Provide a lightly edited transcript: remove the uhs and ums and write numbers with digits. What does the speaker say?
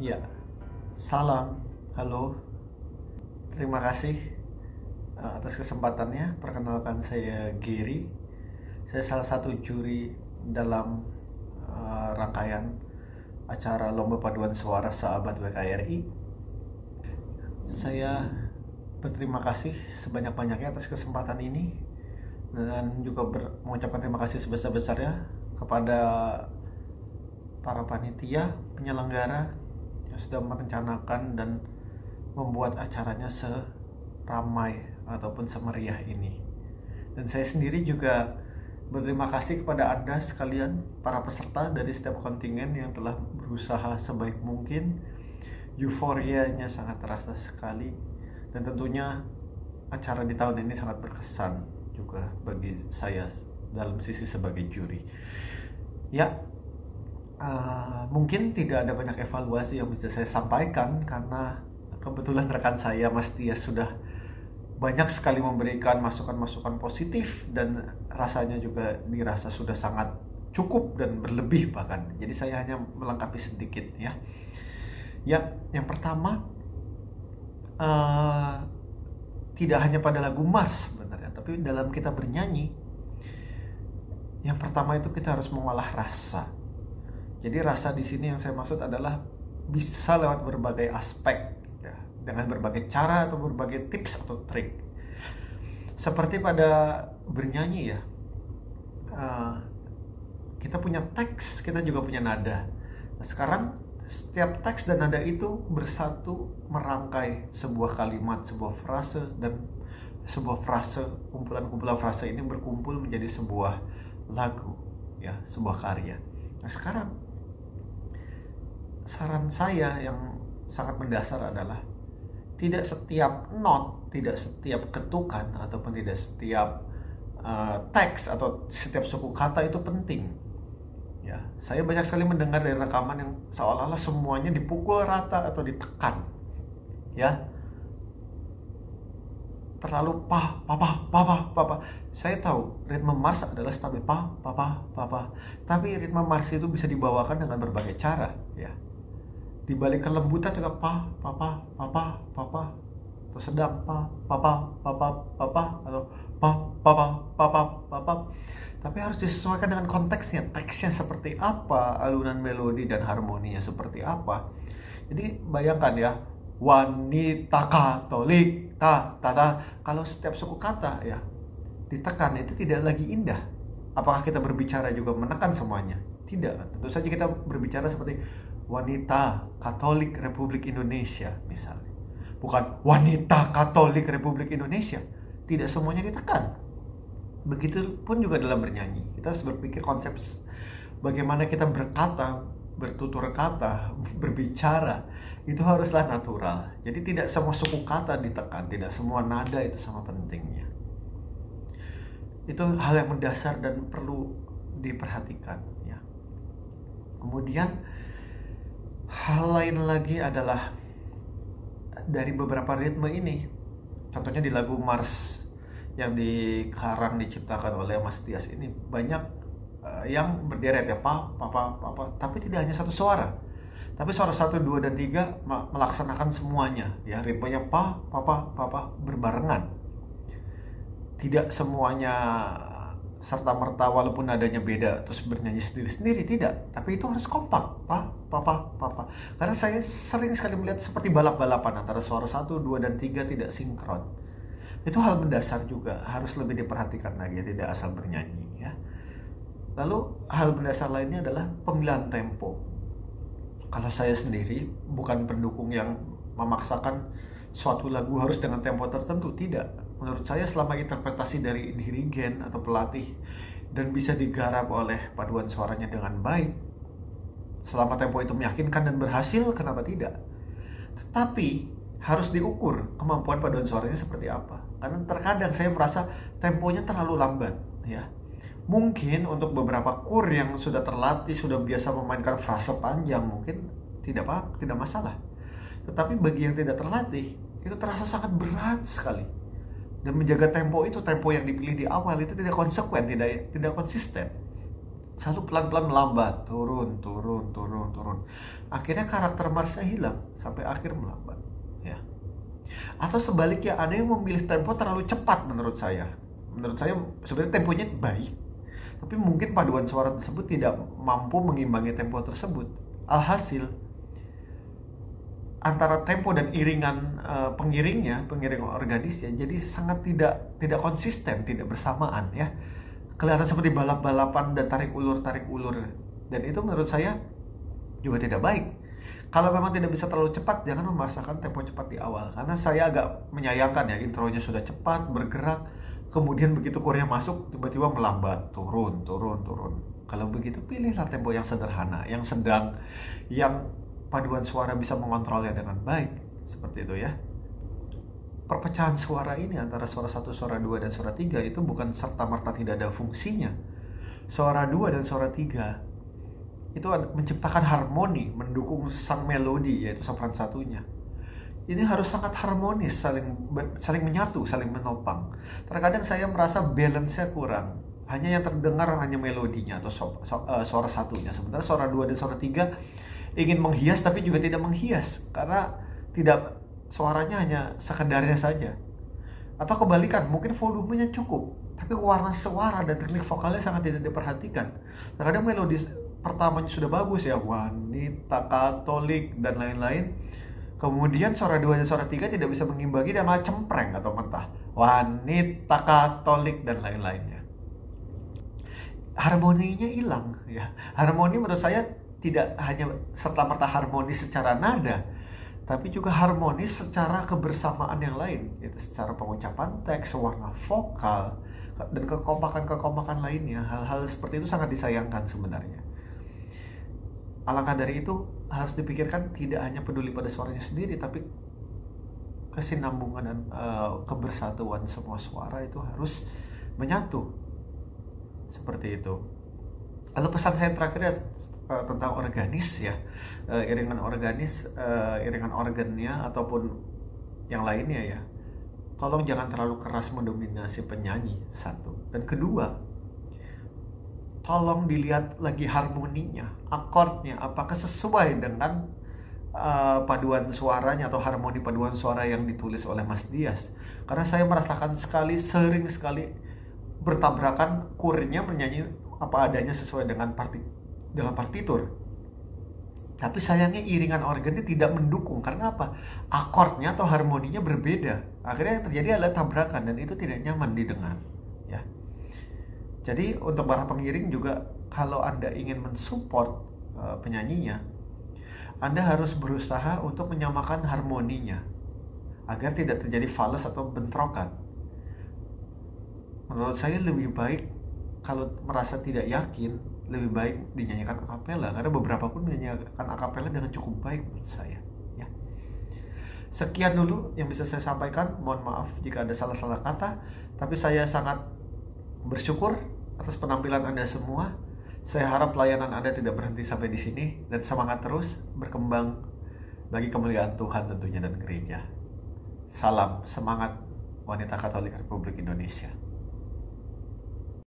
Ya, salam, halo, terima kasih atas kesempatannya. Perkenalkan, saya Gary. Saya salah satu juri dalam rangkaian acara Lomba Paduan Suara Sahabat WKRI. Saya berterima kasih sebanyak-banyaknya atas kesempatan ini, dan juga mengucapkan terima kasih sebesar-besarnya kepada para panitia penyelenggara yang sudah merencanakan dan membuat acaranya seramai ataupun semeriah ini. Dan saya sendiri juga berterima kasih kepada Anda sekalian, para peserta dari setiap kontingen yang telah berusaha sebaik mungkin. Euforianya sangat terasa sekali, dan tentunya acara di tahun ini sangat berkesan juga bagi saya dalam sisi sebagai juri. Ya, mungkin tidak ada banyak evaluasi yang bisa saya sampaikan karena kebetulan rekan saya Mas Tias sudah banyak sekali memberikan masukan-masukan positif, dan rasanya juga dirasa sudah sangat cukup dan berlebih bahkan. Jadi saya hanya melengkapi sedikit ya. Ya, yang pertama, tidak hanya pada lagu Mars sebenarnya, tapi dalam kita bernyanyi, yang pertama itu kita harus mengolah rasa. Jadi rasa di sini yang saya maksud adalah bisa lewat berbagai aspek, ya, dengan berbagai cara atau berbagai tips atau trik. Seperti pada bernyanyi ya, kita punya teks, kita juga punya nada. Nah, sekarang setiap teks dan nada itu bersatu merangkai sebuah kalimat, sebuah frase, dan sebuah frase, kumpulan-kumpulan frase ini berkumpul menjadi sebuah lagu, ya, sebuah karya. Nah, sekarang saran saya yang sangat mendasar adalah tidak setiap not, tidak setiap ketukan, ataupun tidak setiap teks atau setiap suku kata itu penting. Ya, saya banyak sekali mendengar dari rekaman yang seolah-olah semuanya dipukul rata atau ditekan. Ya, terlalu pa. Saya tahu ritme Mars adalah stabil pa. Tapi ritme Mars itu bisa dibawakan dengan berbagai cara, ya. Di balik kelembutan juga pa, atau sedang pa, atau pa. Tapi harus disesuaikan dengan konteksnya, teksnya seperti apa, alunan melodi dan harmoninya seperti apa. Jadi bayangkan ya, wanita Katolik, ta. Kalau setiap suku kata ya ditekan, itu tidak lagi indah. Apakah kita berbicara juga menekan semuanya? Tidak. Tentu saja kita berbicara seperti wanita Katolik Republik Indonesia misalnya, bukan wanita Katolik Republik Indonesia. Tidak semuanya ditekan. Begitupun juga dalam bernyanyi, kita harus berpikir konsep bagaimana kita berkata, bertutur kata, berbicara, itu haruslah natural. Jadi tidak semua suku kata ditekan, tidak semua nada itu sama pentingnya. Itu hal yang mendasar dan perlu diperhatikan, ya. Kemudian hal lain lagi adalah dari beberapa ritme ini, contohnya di lagu Mars yang dikarang diciptakan oleh Mas Tias ini, banyak yang berderet ya, pa, tapi tidak hanya satu suara, tapi suara 1, 2, dan 3 melaksanakan semuanya, ya, ritmenya pa, berbarengan. Tidak semuanya serta merta walaupun nadanya beda terus bernyanyi sendiri-sendiri, tidak, tapi itu harus kompak, pa. Karena saya sering sekali melihat seperti balap-balapan antara suara 1, 2, dan 3 tidak sinkron. Itu hal mendasar juga, harus lebih diperhatikan lagi, tidak asal bernyanyi, ya. Lalu hal mendasar lainnya adalah pemilihan tempo. Kalau saya sendiri bukan pendukung yang memaksakan suatu lagu harus dengan tempo tertentu, tidak. Menurut saya selama interpretasi dari dirigen atau pelatih dan bisa digarap oleh paduan suaranya dengan baik, selama tempo itu meyakinkan dan berhasil, kenapa tidak? Tetapi harus diukur kemampuan paduan suaranya seperti apa. Karena terkadang saya merasa temponya terlalu lambat, ya. Mungkin untuk beberapa kur yang sudah terlatih, sudah biasa memainkan frase panjang, mungkin tidak masalah. Tetapi bagi yang tidak terlatih, itu terasa sangat berat sekali. Dan menjaga tempo itu, tempo yang dipilih di awal itu tidak konsekuen, tidak konsisten. selalu pelan-pelan melambat, turun, turun, turun, turun. Akhirnya karakter Marsnya hilang sampai akhir melambat, ya. Atau sebaliknya, ada yang memilih tempo terlalu cepat menurut saya. Menurut saya sebenarnya temponya baik, tapi mungkin paduan suara tersebut tidak mampu mengimbangi tempo tersebut. Alhasil antara tempo dan iringan pengiring organisnya jadi sangat tidak konsisten, tidak bersamaan, ya. Kelihatan seperti balap-balapan dan tarik ulur. Dan itu menurut saya juga tidak baik. Kalau memang tidak bisa terlalu cepat, jangan memaksakan tempo cepat di awal. Karena saya agak menyayangkan ya, intronya sudah cepat, bergerak, kemudian begitu chordnya masuk, tiba-tiba melambat, turun. Kalau begitu, pilihlah tempo yang sederhana, yang sedang, yang paduan suara bisa mengontrolnya dengan baik. Seperti itu ya. Perpecahan suara ini antara suara 1, suara 2, dan suara 3 itu bukan serta-merta tidak ada fungsinya. Suara 2 dan suara 3 itu menciptakan harmoni, mendukung sang melodi, yaitu sopran satunya. Ini harus sangat harmonis, saling menyatu, saling menopang. Terkadang saya merasa balance-nya kurang. Hanya yang terdengar hanya melodinya atau suara satunya. Sementara suara 2 dan suara 3 ingin menghias tapi juga tidak menghias, karena suaranya hanya sekedarnya saja. Atau kebalikan, mungkin volumenya cukup, tapi warna suara dan teknik vokalnya sangat tidak diperhatikan. Terkadang melodi pertamanya sudah bagus ya, wanita Katolik dan lain-lain. Kemudian suara 2 dan suara 3 tidak bisa mengimbangi dan malah cempreng atau mentah. Wanita Katolik dan lain-lainnya. Harmoninya hilang ya. Harmoni menurut saya tidak hanya serta-merta harmonis secara nada, tapi juga harmonis secara kebersamaan yang lain, yaitu secara pengucapan teks, warna vokal, dan kekompakan lainnya. Hal-hal seperti itu sangat disayangkan sebenarnya. Alangkah dari itu harus dipikirkan tidak hanya peduli pada suaranya sendiri, tapi kesinambungan dan kebersatuan semua suara itu harus menyatu. Seperti itu. Lalu pesan saya terakhir tentang organis ya, iringan organis, iringan organnya ataupun yang lainnya ya. Tolong jangan terlalu keras mendominasi penyanyi, satu. Dan kedua, tolong dilihat lagi harmoninya, akordnya, apakah sesuai dengan paduan suaranya atau harmoni paduan suara yang ditulis oleh Mas Dias. Karena saya merasakan sering sekali bertabrakan, chordnya menyanyi apa adanya sesuai dengan dalam partitur. Tapi sayangnya iringan organnya tidak mendukung. Karena apa? Akordnya atau harmoninya berbeda. Akhirnya yang terjadi adalah tabrakan dan itu tidak nyaman didengar. Ya. Jadi untuk para pengiring juga, kalau Anda ingin mensupport penyanyinya, Anda harus berusaha untuk menyamakan harmoninya agar tidak terjadi fals atau bentrokan. Menurut saya lebih baik, kalau merasa tidak yakin, lebih baik dinyanyikan akapela, karena beberapa pun menyanyikan akapela dengan cukup baik menurut saya ya. Sekian dulu yang bisa saya sampaikan. Mohon maaf jika ada salah-salah kata, tapi saya sangat bersyukur atas penampilan Anda semua. Saya harap pelayanan Anda tidak berhenti sampai di sini dan semangat terus berkembang bagi kemuliaan Tuhan tentunya dan gereja. Salam semangat wanita Katolik Republik Indonesia.